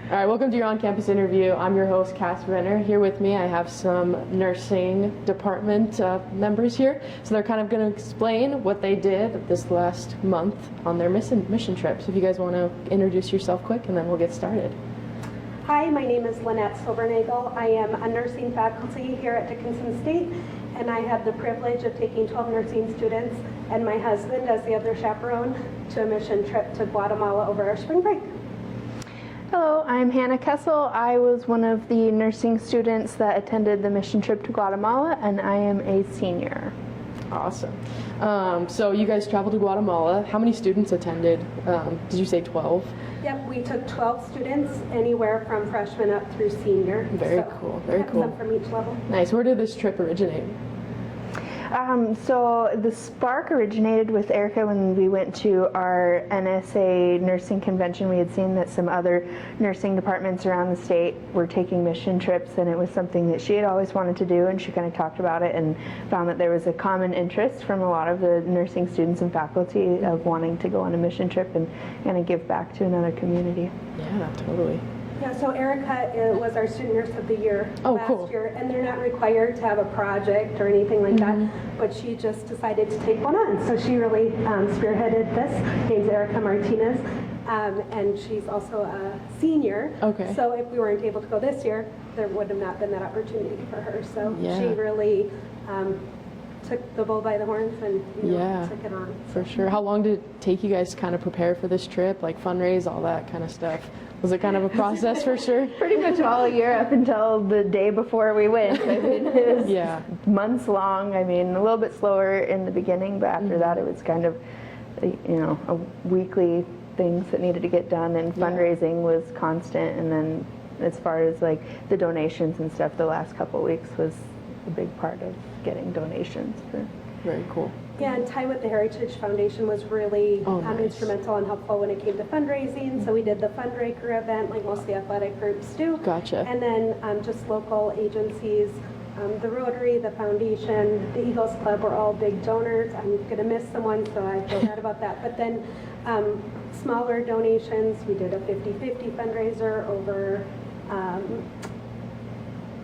All right, welcome to your on-campus interview. I'm your host, Venner. Here with me, I have some nursing department members here. So they're kind of going to explain what they did this last month on their mission trip. So if you guys want to introduce yourself quick, and then we'll get started. Hi, my name is Lynette Sibernagle. I am a nursing faculty here at Dickinson State, and I had the privilege of taking 12 nursing students and my husband as the other chaperone to a mission trip to Guatemala over our spring break. Hello, I'm Hannah Kessel. I was one of the nursing students that attended the mission trip to Guatemala, and I am a senior. Awesome. So you guys traveled to Guatemala. How many students attended? Did you say 12? Yep, we took 12 students, anywhere from freshman up through senior. Very cool, very cool. Some from each level. Nice. Where did this trip originate? So the spark originated with Erica when we went to our NSA nursing convention. We had seen that some other nursing departments around the state were taking mission trips, and it was something that she had always wanted to do, and she kind of talked about it and found that there was a common interest from a lot of the nursing students and faculty of wanting to go on a mission trip and kind of give back to another community. Yeah, totally. Yeah, so Erica was our student nurse of the year last year, and they're not required to have a project or anything like that, but she just decided to take one on. So she really spearheaded this. Her name's Erica Martinez, and she's also a senior. Okay. So if we weren't able to go this year, there would have not been that opportunity for her. So she really took the bull by the horns and took it on. For sure. How long did it take you guys to kind of prepare for this trip, like fundraise, all that kind of stuff? Was it kind of a process for sure? Pretty much all year up until the day before we went. I mean, it was months long. I mean, a little bit slower in the beginning, but after that it was kind of, a weekly things that needed to get done, and fundraising was constant. And then as far as like the donations and stuff, the last couple of weeks was a big part of getting donations. Very cool. Yeah, and Ty with the Heritage Foundation was really instrumental and helpful when it came to fundraising. So we did the Fundraker event, like most of the athletic groups do. Gotcha. And then just local agencies, the Rotary, the Foundation, the Eagles Club were all big donors. I'm going to miss someone, so I feel bad about that. But then smaller donations, we did a 50-50 fundraiser over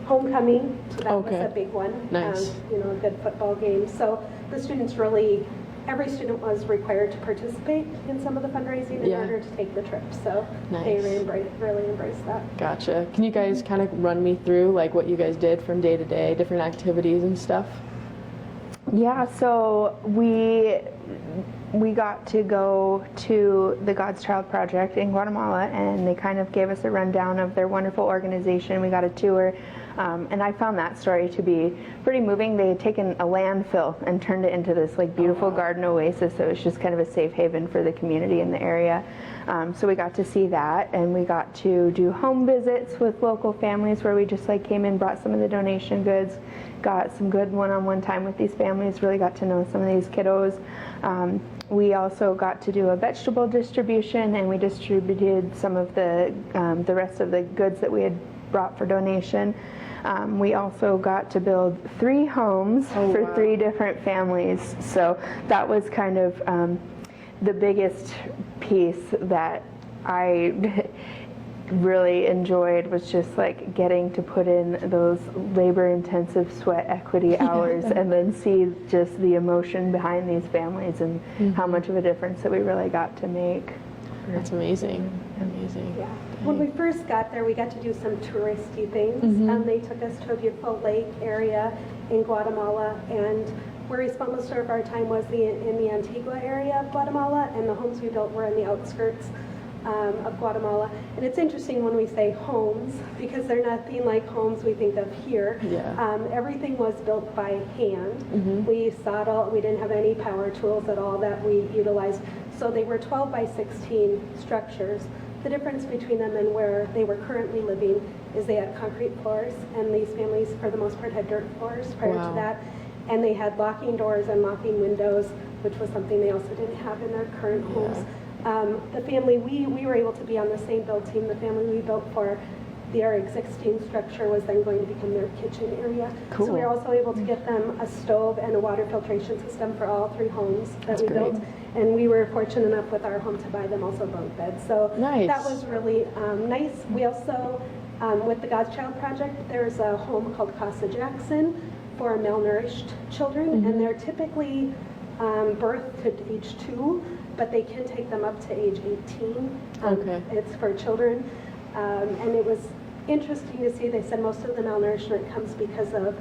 homecoming, so that was a big one. Nice. A good football game. So the students every student was required to participate in some of the fundraising in order to take the trip. So they really embraced that. Gotcha. Can you guys kind of run me through like what you guys did from day to day, different activities and stuff? Yeah, so we got to go to the God's Child Project in Guatemala, and they kind of gave us a rundown of their wonderful organization. We got a tour, and I found that story to be pretty moving. They had taken a landfill and turned it into this like beautiful garden oasis, so it was just kind of a safe haven for the community in the area. So we got to see that, and we got to do home visits with local families where we just like came in, brought some of the donation goods, got some good one-on-one time with these families, really got to know some of these kiddos. We also got to do a vegetable distribution, and we distributed some of the rest of the goods that we had brought for donation. We also got to build 3 homes for 3 different families. So that was kind of the biggest piece that I really enjoyed, was just like getting to put in those labor-intensive sweat equity hours and then see just the emotion behind these families and how much of a difference that we really got to make. That's amazing. Amazing. Yeah. When we first got there, we got to do some touristy things. They took us to a beautiful lake area in Guatemala, and where we spent most of our time was in the Antigua area of Guatemala, and the homes we built were in the outskirts of Guatemala. And it's interesting when we say homes, because they're nothing like homes we think of here. Everything was built by hand. We sawed we didn't have any power tools at all that we utilized. So they were 12 by 16 structures. The difference between them and where they were currently living is they had concrete floors, and these families for the most part had dirt floors prior to that. And they had locking doors and locking windows, which was something they also didn't have in their current homes. The family, we were able to be on the same build team. The family we built for, their existing structure was then going to become their kitchen area. Cool. So we were also able to get them a stove and a water filtration system for all 3 homes that we built. And we were fortunate enough with our home to buy them also bunk beds. So Nice. that was really nice. We also, with the God's Child Project, there's a home called Casa Jackson for malnourished children, and they're typically birthed to age 2, but they can take them up to age 18. Okay. It's for children. And it was interesting to see, they said most of the malnourishment comes because of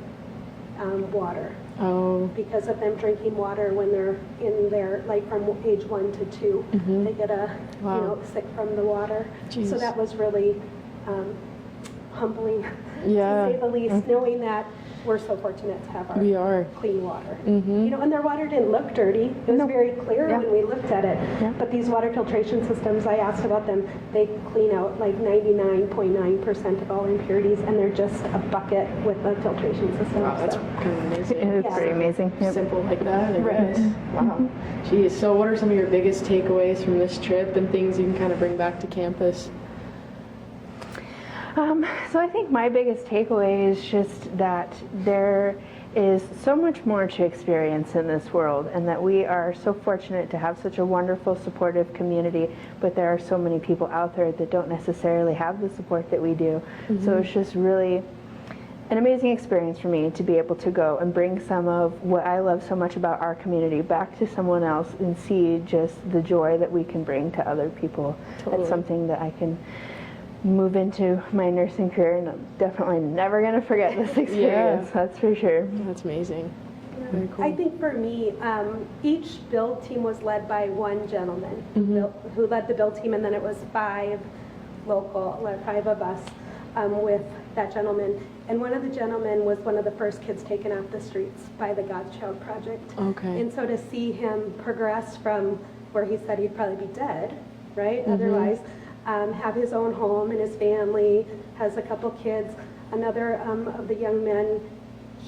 water. Oh. Because of them drinking water when they're in their, like from age 1 to 2, they get Wow. sick from the water. Jeez. So that was really humbling, Yeah. to say the least, knowing that we're so fortunate to have We our are. clean water. And their water didn't look dirty. It was very clear when we looked at it. But these water filtration systems, I asked about them, they clean out like 99.9% of all impurities, and they're just a bucket with a filtration system. Wow, that's So, kind of amazing. It's pretty amazing. Yep. Simple like that, I Right. guess. Wow. Geez, so what are some of your biggest takeaways from this trip and things you can kind of bring back to campus? So I think my biggest takeaway is just that there is so much more to experience in this world, and that we are so fortunate to have such a wonderful, supportive community, but there are so many people out there that don't necessarily have the support that we do. So it's just really an amazing experience for me to be able to go and bring some of what I love so much about our community back to someone else and see just the joy that we can bring to other people. Totally. That's something that I can move into my nursing career, and I'm definitely never going to forget this experience. That's for sure. That's amazing. Very cool. I think for me, each build team was led by one gentleman who led the build team, and then it was 5 of us with that gentleman. And one of the gentlemen was one of the first kids taken off the streets by the God's Child Project. Okay. And so to see him progress from where he said he'd probably be dead, right? Otherwise, have his own home and his family, has a couple kids. Another of the young men,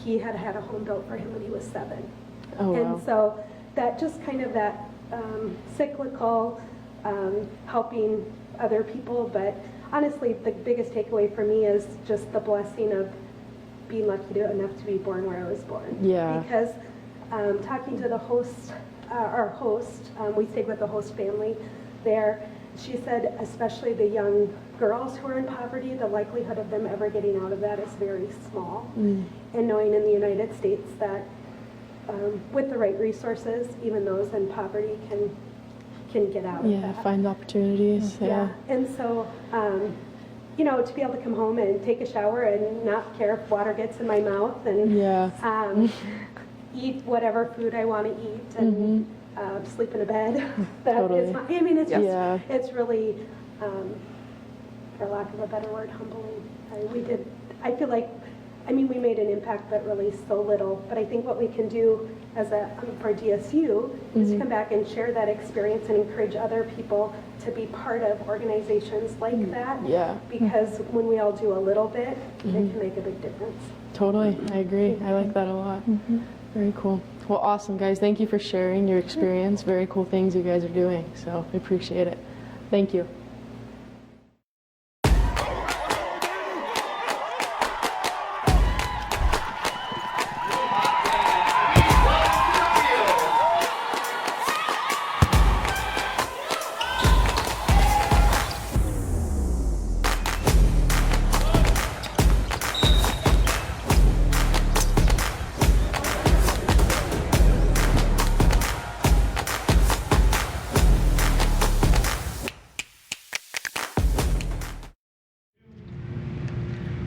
he had had a home built for him when he was 7. Oh, wow. And so that just kind of that cyclical helping other people. But honestly, the biggest takeaway for me is just the blessing of being lucky enough to be born where I was born. Yeah. Because talking to the host, we stayed with the host family there. She said, especially the young girls who are in poverty, the likelihood of them ever getting out of that is very small. And knowing in the United States that with the right resources, even those in poverty can get out of Yeah, that. find opportunities. Yeah. And so, to be able to come home and take a shower and not care if water gets in my mouth and eat whatever food I want to eat and sleep in a bed. Totally. It's just, Yeah. it's really, for lack of a better word, humbling. I feel like, we made an impact, but really so little. But I think what we can do for DSU is to come back and share that experience and encourage other people to be part of organizations like that. Yeah. Because when we all do a little bit, it can make a big difference. Totally. I agree. I like that a lot. Very cool. Well, awesome, guys. Thank you for sharing your experience. Very cool things you guys are doing. So I appreciate it. Thank you.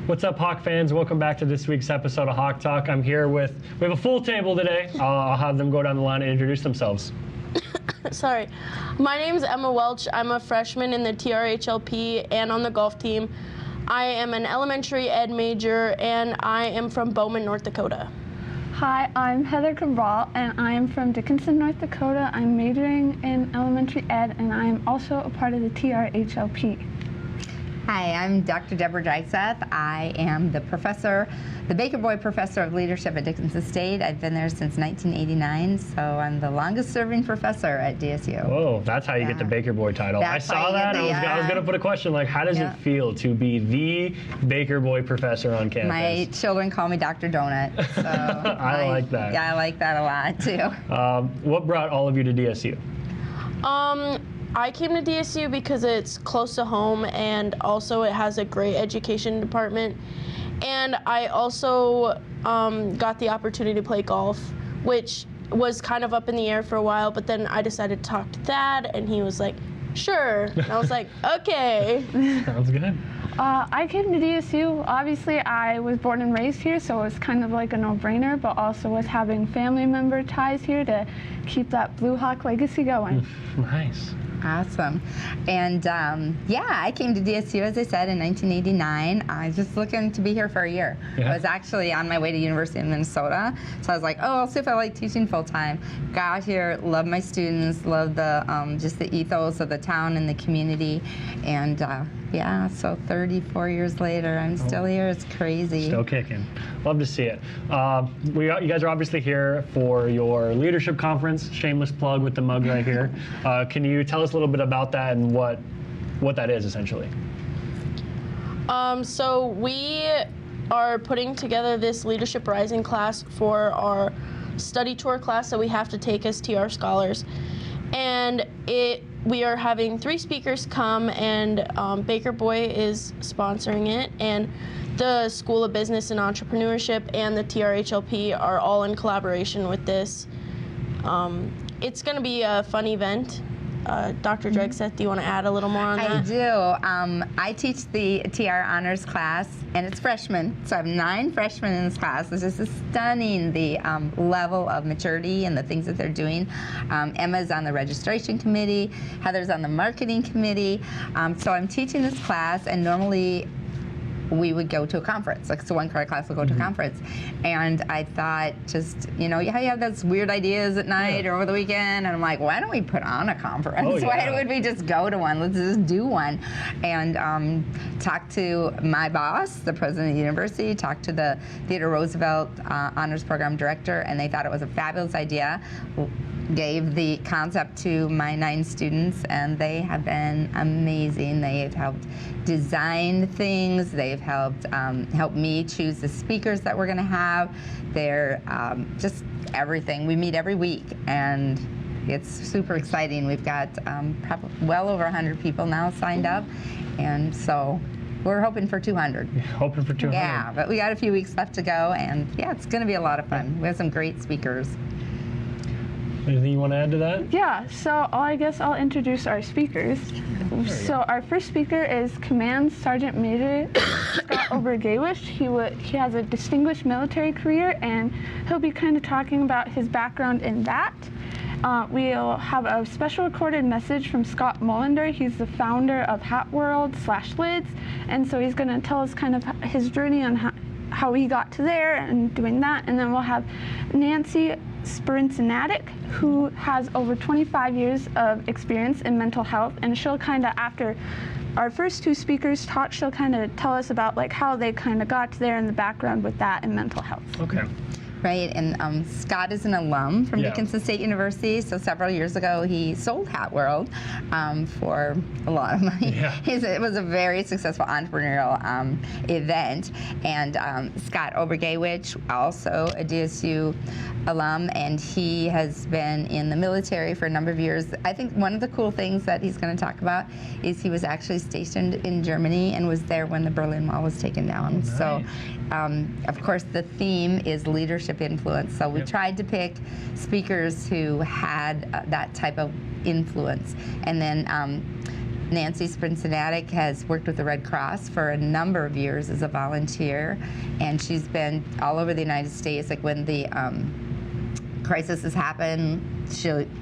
What's up, Hawk fans? Welcome back to this week's episode of Hawk Talk. We have a full table today. I'll have them go down the line and introduce themselves. Sorry. My name is Emma Welch. I'm a freshman in the TRHLP and on the golf team. I am an elementary ed major, and I am from Bowman, North Dakota. Hi, I'm Heather Cabrel, and I am from Dickinson, North Dakota. I'm majoring in elementary ed, and I am also a part of the TRHLP. Hi, I'm Dr. Deborah Dragseth. I am the professor, the Baker Boy Professor of Leadership at Dickinson State. I've been there since 1989, so I'm the longest serving professor at DSU. Whoa, that's how you get the Baker Boy title. That's I how saw you that. get the, I was going to put a question like, how does it feel to be the Baker Boy Professor on campus? My children call me Dr. Donut. So I like that. Yeah, I like that a lot too. What brought all of you to DSU? I came to DSU because it's close to home and also it has a great education department. And I also got the opportunity to play golf, which was kind of up in the air for a while, but then I decided to talk to Dad and he was like, sure. And I was like, okay. Sounds good. I came to DSU. Obviously, I was born and raised here, so it was kind of like a no-brainer, but also with having family member ties here to keep that Blue Hawk legacy going. Nice. Awesome. And yeah, I came to DSU, as I said, in 1989. I was just looking to be here for a year. Yeah. I was actually on my way to University of Minnesota. So I was like, oh, I'll see if I like teaching full time. Got here, loved my students, loved the just the ethos of the town and the community. And yeah, so 34 years later, I'm still here. It's crazy. Still kicking. Love to see it. You guys are obviously here for your leadership conference. Shameless plug with the mug right here. Can you tell us a little bit about that and what that is essentially? So we are putting together this Leadership Rising class for our study tour class that we have to take as TR scholars. And we are having 3 speakers come, and Baker Boy is sponsoring it, and the School of Business and Entrepreneurship and the TRHLP are all in collaboration with this. It's going to be a fun event. Dr. Dragseth, do you want to add a little more on that? I do. I teach the TR Honors class, and it's freshmen. So I have 9 freshmen in this class. It's just stunning, the level of maturity and the things that they're doing. Emma's on the registration committee. Heather's on the marketing committee. So I'm teaching this class, and normally we would go to a conference. Like, so one credit class will go to a conference. And I thought, just, you know, you have those weird ideas at night or over the weekend, and I'm like, why don't we put on a conference? Oh, yeah. Why would we just go to one? Let's just do one. And talk to my boss, the president of the university, talk to the Theodore Roosevelt Honors Program Director, and they thought it was a fabulous idea. Gave the concept to my 9 students, and they have been amazing. They have helped design things. They've helped me choose the speakers that we're going to have. They're just everything. We meet every week, and it's super exciting. We've got probably well over 100 people now signed up, and so we're hoping for 200. Hoping for 200. Yeah, but we got a few weeks left to go, and yeah, it's going to be a lot of fun. We have some great speakers. Anything you want to add to that? Yeah, so I guess I'll introduce our speakers. So our first speaker is Command Sergeant Major Scott Obergawish. He has a distinguished military career, and he'll be kind of talking about his background in that. We'll have a special recorded message from Scott Mullender. He's the founder of Hat World /Lids, and so he's going to tell us kind of his journey on how he got to there and doing that. And then we'll have Nancy Sibernagle, who has over 25 years of experience in mental health, and she'll kind of, after our first 2 speakers talk, she'll kind of tell us about like how they kind of got there and the background with that and mental health. Okay. Right, and Scott is an alum from Yeah. Dickinson State University, so several years ago he sold Hat World for a lot of money. Yeah. It was a very successful entrepreneurial event, and Scott Obergawish, also a DSU alum, and he has been in the military for a number of years. I think one of the cool things that he's going to talk about is he was actually stationed in Germany and was there when the Berlin Wall was taken down. Nice. So, of course, the theme is leadership influence. So we tried to pick speakers who had that type of influence. And then Nancy Sibernagle has worked with the Red Cross for a number of years as a volunteer, and she's been all over the United States. Like when the crisis has happened,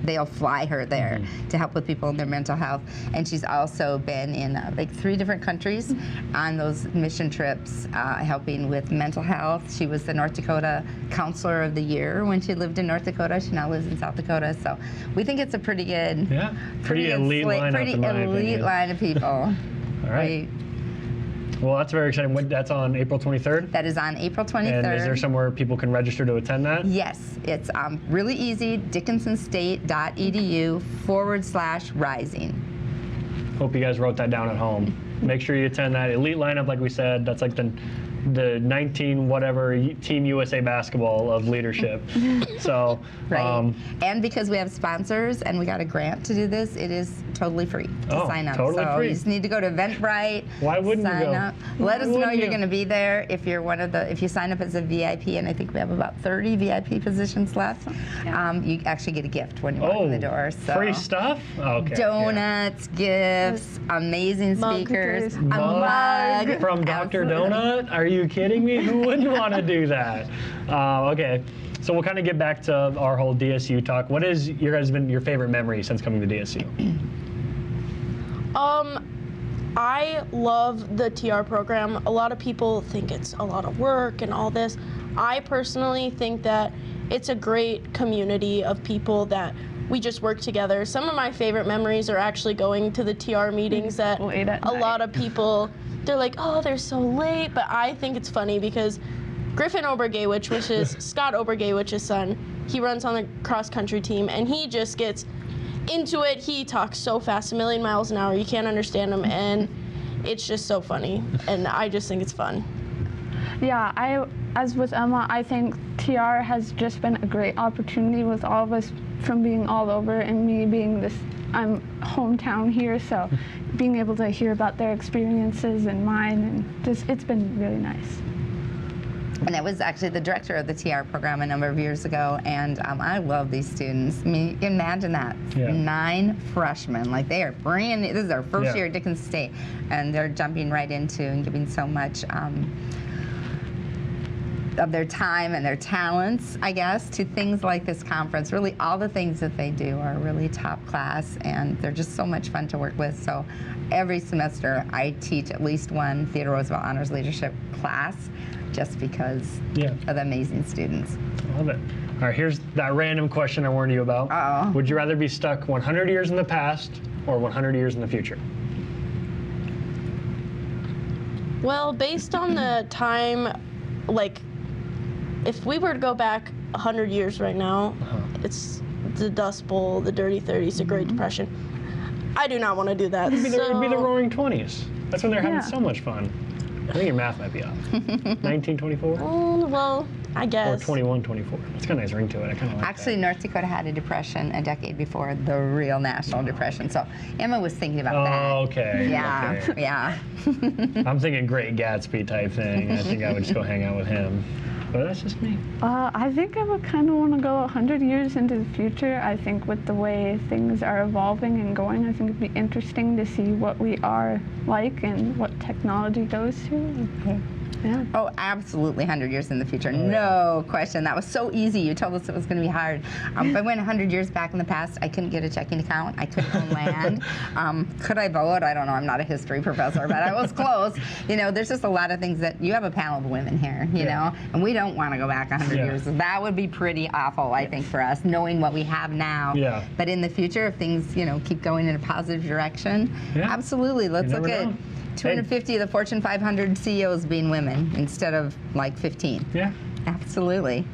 they'll fly her there to help with people in their mental health. And she's also been in like 3 different countries on those mission trips, helping with mental health. She was the North Dakota Counselor of the Year when she lived in North Dakota. She now lives in South Dakota. So we think it's a pretty good, Yeah. Pretty elite lineup, pretty in my elite opinion. line of people. All right. Well, that's very exciting. That's on April 23rd? That is on April 23rd. And is there somewhere people can register to attend that? Yes, it's really easy, dickinsonstate.edu/rising. Hope you guys wrote that down at home. Make sure you attend that. Elite lineup, like we said, that's like the 19 whatever Team USA basketball of leadership. So, Right. And because we have sponsors and we got a grant to do this, it is totally free to sign up. Totally so free. you just need to go to Eventbrite. Why wouldn't you sign go? up. Let us know wouldn't you're you? going to be there. If you're if you sign up as a VIP, and I think we have about 30 VIP positions left, you actually get a gift when you walk in the door. So free stuff? Okay. donuts, gifts, amazing Mug speakers, cookies. a mug From Dr. Absolutely. Donut? Are you kidding me? Who wouldn't want to do that? Okay, so we'll kind of get back to our whole DSU talk. What is your favorite memory since coming to DSU? I love the TR program. A lot of people think it's a lot of work and all this. I personally think that it's a great community of people that we just work together. Some of my favorite memories are actually going to the TR meetings that Late at a night. lot of people, they're like, oh, they're so late. But I think it's funny because Griffin Obergewich, which is Scott Obergewich's son, he runs on the cross-country team, and he just gets into it. He talks so fast, a million miles an hour. You can't understand him, and it's just so funny. And I just think it's fun. Yeah, as with Emma, I think TR has just been a great opportunity with all of us from being all over, and me being I'm hometown here, so being able to hear about their experiences and mine, and it's been really nice. And I was actually the director of the TR program a number of years ago, and I love these students. I mean, imagine that. Yeah. 9 freshmen, like they are brand new. This is their first Yeah. year at Dickens State, and they're jumping right into and giving so much of their time and their talents, I guess, to things like this conference. Really, all the things that they do are really top class, and they're just so much fun to work with. So every semester, I teach at least one Theodore Roosevelt Honors Leadership class, just because of the amazing students. I love it. All right, here's that random question I warned you about. Uh-oh. Would you rather be stuck 100 years in the past or 100 years in the future? Well, based on the time, like, if we were to go back 100 years right now, it's the Dust Bowl, the Dirty 30s, the Great Depression. I do not want to do that. It'd be the Roaring 20s. That's when they're having Yeah. so much fun. I think your math might be off. 1924? Well, I Or guess. 2124. It's got a nice ring to it. I kind of like Actually, North Dakota had a depression a decade before the real national depression. So Emma was thinking about that. Oh, okay. Yeah, Okay. yeah. I'm thinking Great Gatsby type thing. I think I would just go hang out with him. But that's just me. I think I would kind of want to go 100 years into the future. I think with the way things are evolving and going, I think it'd be interesting to see what we are like and what technology goes to. Yeah. Oh, absolutely 100 years in the future. No question. That was so easy. You told us it was going to be hard. If I went 100 years back in the past, I couldn't get a checking account. I couldn't own land. Could I vote? I don't know. I'm not a history professor, but I was close. You know, there's just a lot of things that you have a panel of women here, you know, and we don't want to go back 100 years. That would be pretty awful, I think, for us, knowing what we have now. Yeah. But in the future, if things, you know, keep going in a positive direction, Yeah. absolutely. Let's You look never at know. 250 of the Fortune 500 CEOs being women instead of like 15. Yeah. Absolutely.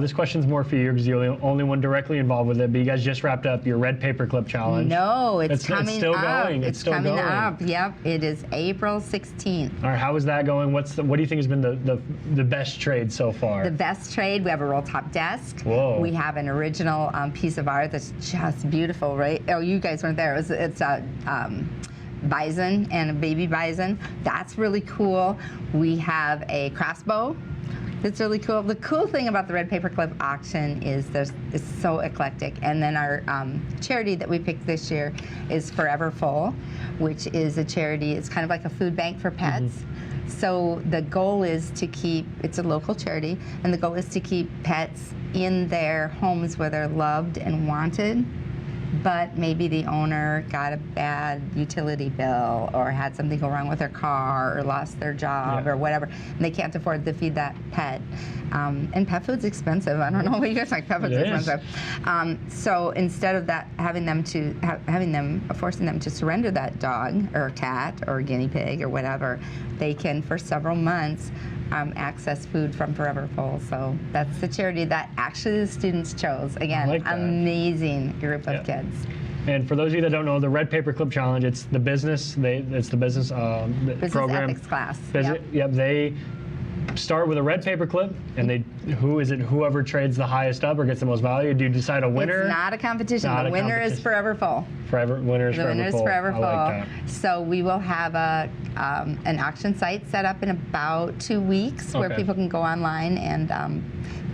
This question's more for you because you're the only one directly involved with it, but you guys just wrapped up your red paperclip challenge. No, it's coming it's still up. going. It's still coming going. up. Yep, it is April 16th. All right, how is that going? What do you think has been the best trade so far? The best trade, we have a roll top desk. Whoa. We have an original piece of art that's just beautiful, right? Oh, you guys weren't there. It's a bison and a baby bison. That's really cool. We have a crossbow. That's really cool. The cool thing about the red paperclip auction is it's so eclectic. And then our charity that we picked this year is Forever Full, which is a charity. It's kind of like a food bank for pets. So the goal is to keep, it's a local charity, and the goal is to keep pets in their homes where they're loved and wanted. but maybe the owner got a bad utility bill or had something go wrong with their car or lost their job or whatever, and they can't afford to feed that pet. And pet food's expensive. I don't know what you guys like. Pet food's expensive. So instead of that, forcing them to surrender that dog or cat or guinea pig or whatever, they can for several months access food from Forever Full. So that's the charity that actually the students chose. Again, like that. Amazing group of kids. And for those of you that don't know, the Red Paperclip Challenge, it's the business. It's the business program. Ethics class. They start with a red paper clip, and whoever trades the highest up or gets the most value. Do you decide a winner? It's not a competition. The winner is Forever Full. Winner is Forever Full. I like that. So we will have an auction site set up in about 2 weeks where people can go online and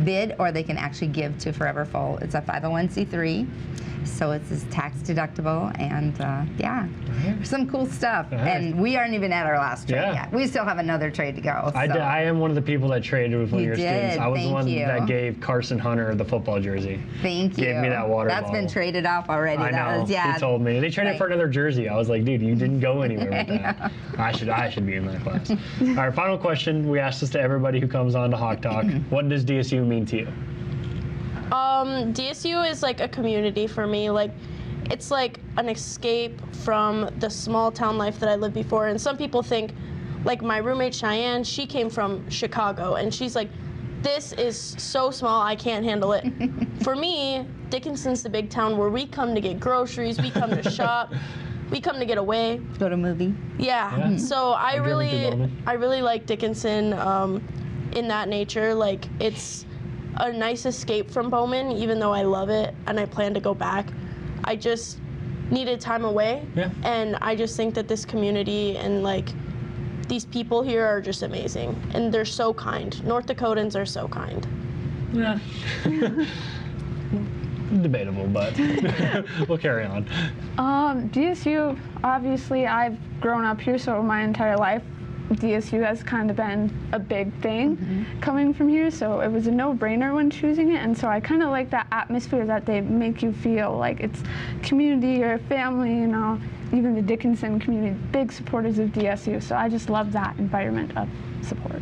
bid, or they can actually give to Forever Full. It's a 501c3. So it's tax deductible, and some cool stuff. And we aren't even at our last trade yet. We still have another trade to go. So. I am one of the people that traded with one of your students. I was the one that gave Carson Hunter the football jersey. Thank you. Gave me that water That's bottle. Been traded off already. I know. He told me. They traded for another jersey. I was like, dude, you didn't go anywhere with that. I should be in that class. Our final question, we asked this to everybody who comes on to Hawk Talk. What does DSU mean to you? DSU is like a community for me. Like, it's like an escape from the small town life that I lived before. And some people think, like my roommate Cheyenne, she came from Chicago, and she's like, this is so small, I can't handle it. For me, Dickinson's the big town where we come to get groceries, we come to shop, we come to get away. Go to a movie. Yeah. So I really like Dickinson in that nature. Like, it's a nice escape from Bowman, even though I love it and I plan to go back. I just needed time away, and I just think that this community and like these people here are just amazing, and they're so kind. North Dakotans are so kind. Yeah. Debatable, but we'll carry on. DSU, obviously I've grown up here, so my entire life DSU has kind of been a big thing coming from here, so it was a no-brainer when choosing it, and so I kind of like that atmosphere that they make you feel like it's community or family, you know. Even the Dickinson community, big supporters of DSU, so I just love that environment of support.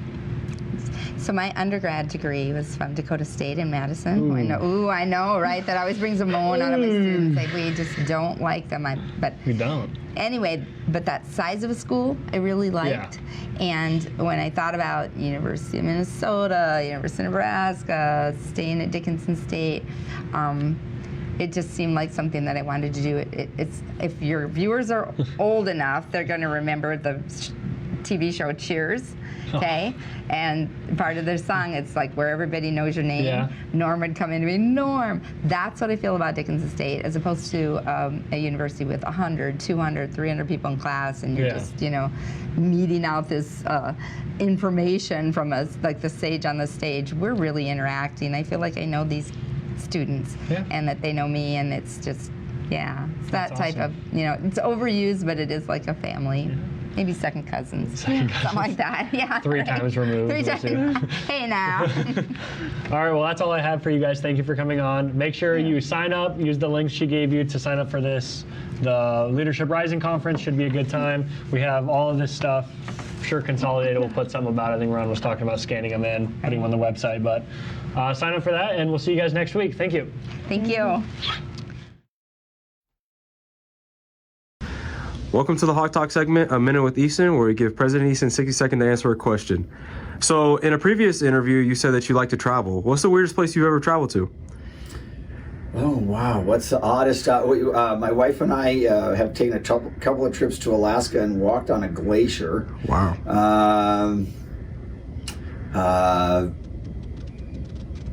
So my undergrad degree was from Dacotah State in Madison. I know, right? That always brings a moan out of my students. Like, we just don't like them. But we don't. Anyway, but that size of a school, I really liked. And when I thought about University of Minnesota, University of Nebraska, staying at Dickinson State, it just seemed like something that I wanted to do. It's if your viewers are old enough, they're going to remember the TV show Cheers. Okay, and part of their song, it's like where everybody knows your name. Norm would come in to be Norm. That's what I feel about Dickinson State, as opposed to a university with 100, 200, 300 people in class, and you're just, meeting out this information from us, like the sage on the stage. We're really interacting. I feel like I know these students, and that they know me, and it's just, it's that type of, it's overused, but it is like a family. Maybe second cousins. Something like that. 3 times removed. 3 times. Hey now. All right, well, that's all I have for you guys. Thank you for coming on. Make sure you sign up. Use the links she gave you to sign up for this. The Leadership Rising Conference should be a good time. We have all of this stuff. I'm sure Consolidated will put something about it. I think Ron was talking about scanning them in, putting them on the website. But sign up for that, and we'll see you guys next week. Thank you. Thank you. Welcome to the Hawk Talk segment, A Minute with Easton, where we give President Easton 60 seconds to answer a question. So in a previous interview, you said that you like to travel. What's the weirdest place you've ever traveled to? Oh, wow. What's the oddest? My wife and I have taken a couple of trips to Alaska and walked on a glacier. Wow.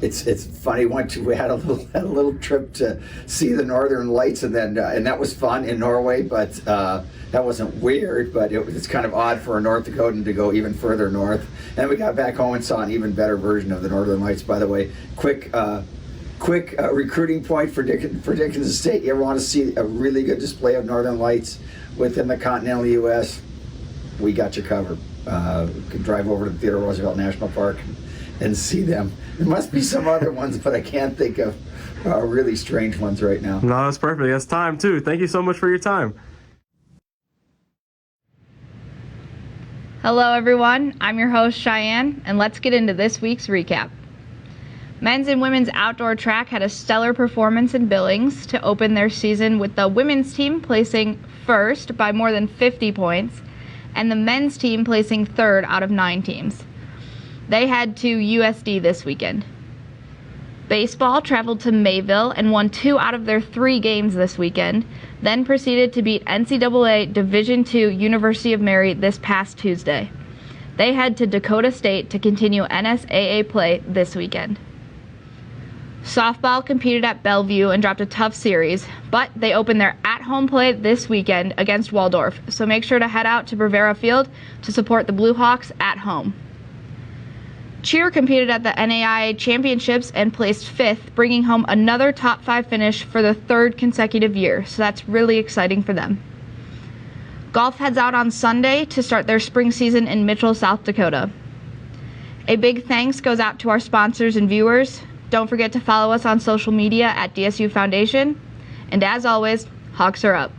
It's funny. We had a little trip to see the Northern Lights, and then and that was fun in Norway. But that wasn't weird, but it's kind of odd for a North Dakotan to go even further north. And we got back home and saw an even better version of the Northern Lights. By the way, quick recruiting point for Dickinson State. You ever want to see a really good display of Northern Lights within the continental U.S.? We got you covered. You can drive over to the Theodore Roosevelt National Park and see them. There must be some other ones, but I can't think of really strange ones right now. No, that's perfect. That's time too. Thank you so much for your time. Hello everyone, I'm your host Cheyenne, and let's get into this week's recap. Men's and women's outdoor track had a stellar performance in Billings to open their season, with the women's team placing first by more than 50 points, and the men's team placing third out of 9 teams. They head to USD this weekend. Baseball traveled to Mayville and won 2 out of their 3 games this weekend, then proceeded to beat NCAA Division II University of Mary this past Tuesday. They head to Dacotah State to continue NSAA play this weekend. Softball competed at Bellevue and dropped a tough series, but they open their at-home play this weekend against Waldorf, so make sure to head out to Bravera Field to support the Blue Hawks at home. Cheer competed at the NAIA Championships and placed 5th, bringing home another top 5 finish for the 3rd consecutive year, so that's really exciting for them. Golf heads out on Sunday to start their spring season in Mitchell, South Dakota. A big thanks goes out to our sponsors and viewers. Don't forget to follow us on social media at DSU Foundation. And as always, Hawks are up.